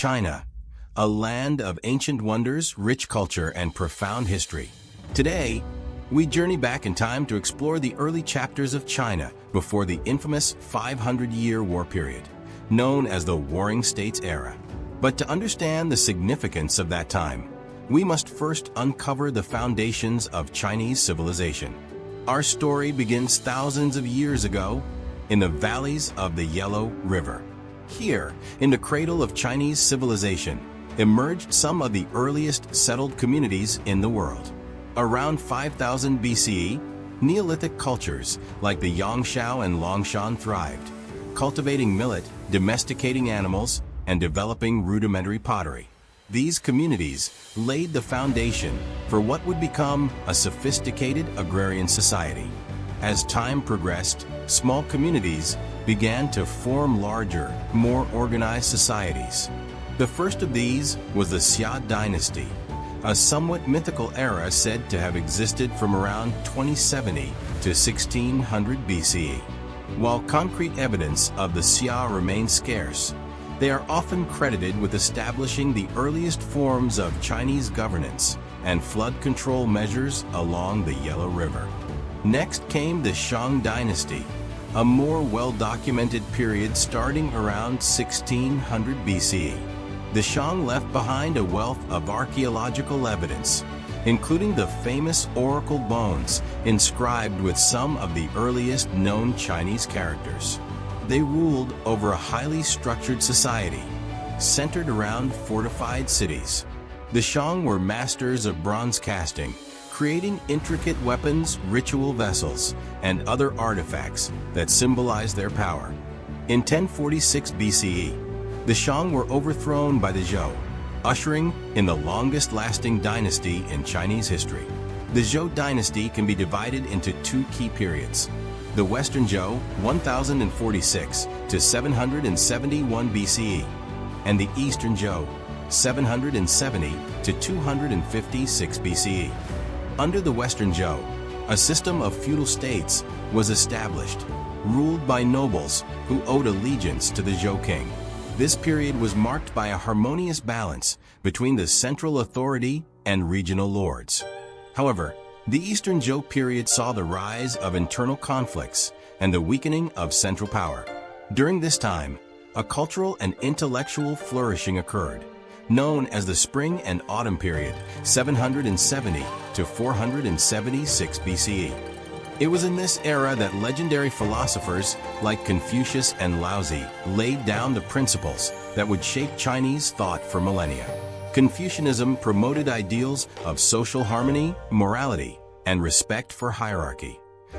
China, a land of ancient wonders, rich culture, and profound history. Today, we journey back in time to explore the early chapters of China before the infamous 500-year war period, known as the Warring States era. But to understand the significance of that time, we must first uncover the foundations of Chinese civilization. Our story begins thousands of years ago in the valleys of the Yellow River. Here, in the cradle of Chinese civilization, emerged some of the earliest settled communities in the world. Around 5000 BCE, Neolithic cultures like the Yangshao and Longshan thrived, cultivating millet, domesticating animals, and developing rudimentary pottery. These communities laid the foundation for what would become a sophisticated agrarian society. As time progressed, small communities began to form larger, more organized societies. The first of these was the Xia dynasty, a somewhat mythical era said to have existed from around 2070 to 1600 BCE. While concrete evidence of the Xia remains scarce, they are often credited with establishing the earliest forms of Chinese governance and flood control measures along the Yellow River. Next came the Shang dynasty, a more well-documented period starting around 1600 BCE. The Shang left behind a wealth of archaeological evidence, including the famous oracle bones inscribed with some of the earliest known Chinese characters. They ruled over a highly structured society, centered around fortified cities. The Shang were masters of bronze casting, creating intricate weapons, ritual vessels, and other artifacts that symbolize their power. In 1046 BCE, the Shang were overthrown by the Zhou, ushering in the longest-lasting dynasty in Chinese history. The Zhou dynasty can be divided into two key periods: the Western Zhou, 1046 to 771 BCE, and the Eastern Zhou, 770 to 256 BCE. Under the Western Zhou, a system of feudal states was established, ruled by nobles who owed allegiance to the Zhou king. This period was marked by a harmonious balance between the central authority and regional lords. However, the Eastern Zhou period saw the rise of internal conflicts and the weakening of central power. During this time, a cultural and intellectual flourishing occurred, known as the Spring and Autumn period, 770 to 476 BCE. It was in this era that legendary philosophers like Confucius and Laozi laid down the principles that would shape Chinese thought for millennia. Confucianism promoted ideals of social harmony, morality, and respect for hierarchy,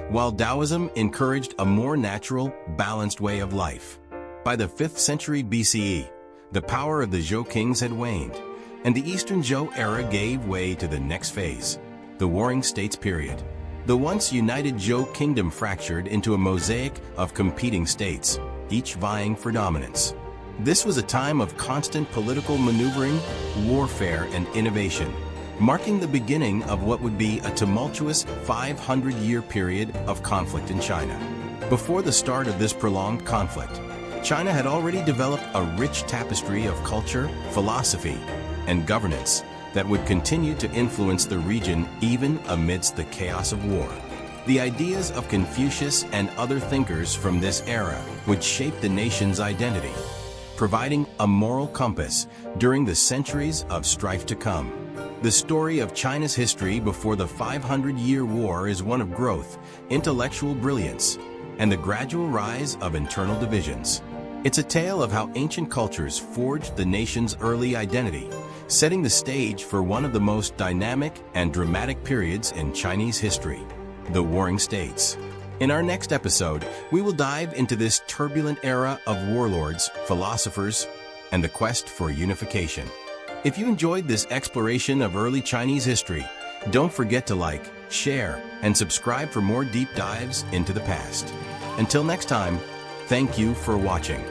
while Taoism encouraged a more natural, balanced way of life. By the 5th century BCE, the power of the Zhou kings had waned, and the Eastern Zhou era gave way to the next phase, the Warring States period. The once united Zhou kingdom fractured into a mosaic of competing states, each vying for dominance. This was a time of constant political maneuvering, warfare, and innovation, marking the beginning of what would be a tumultuous 500-year period of conflict in China. Before the start of this prolonged conflict, China had already developed a rich tapestry of culture, philosophy, and governance that would continue to influence the region even amidst the chaos of war. The ideas of Confucius and other thinkers from this era would shape the nation's identity, providing a moral compass during the centuries of strife to come. The story of China's history before the 500-year war is one of growth, intellectual brilliance, and the gradual rise of internal divisions. It's a tale of how ancient cultures forged the nation's early identity, setting the stage for one of the most dynamic and dramatic periods in Chinese history, the Warring States. In our next episode, we will dive into this turbulent era of warlords, philosophers, and the quest for unification. If you enjoyed this exploration of early Chinese history, don't forget to like, share, and subscribe for more deep dives into the past. Until next time, thank you for watching.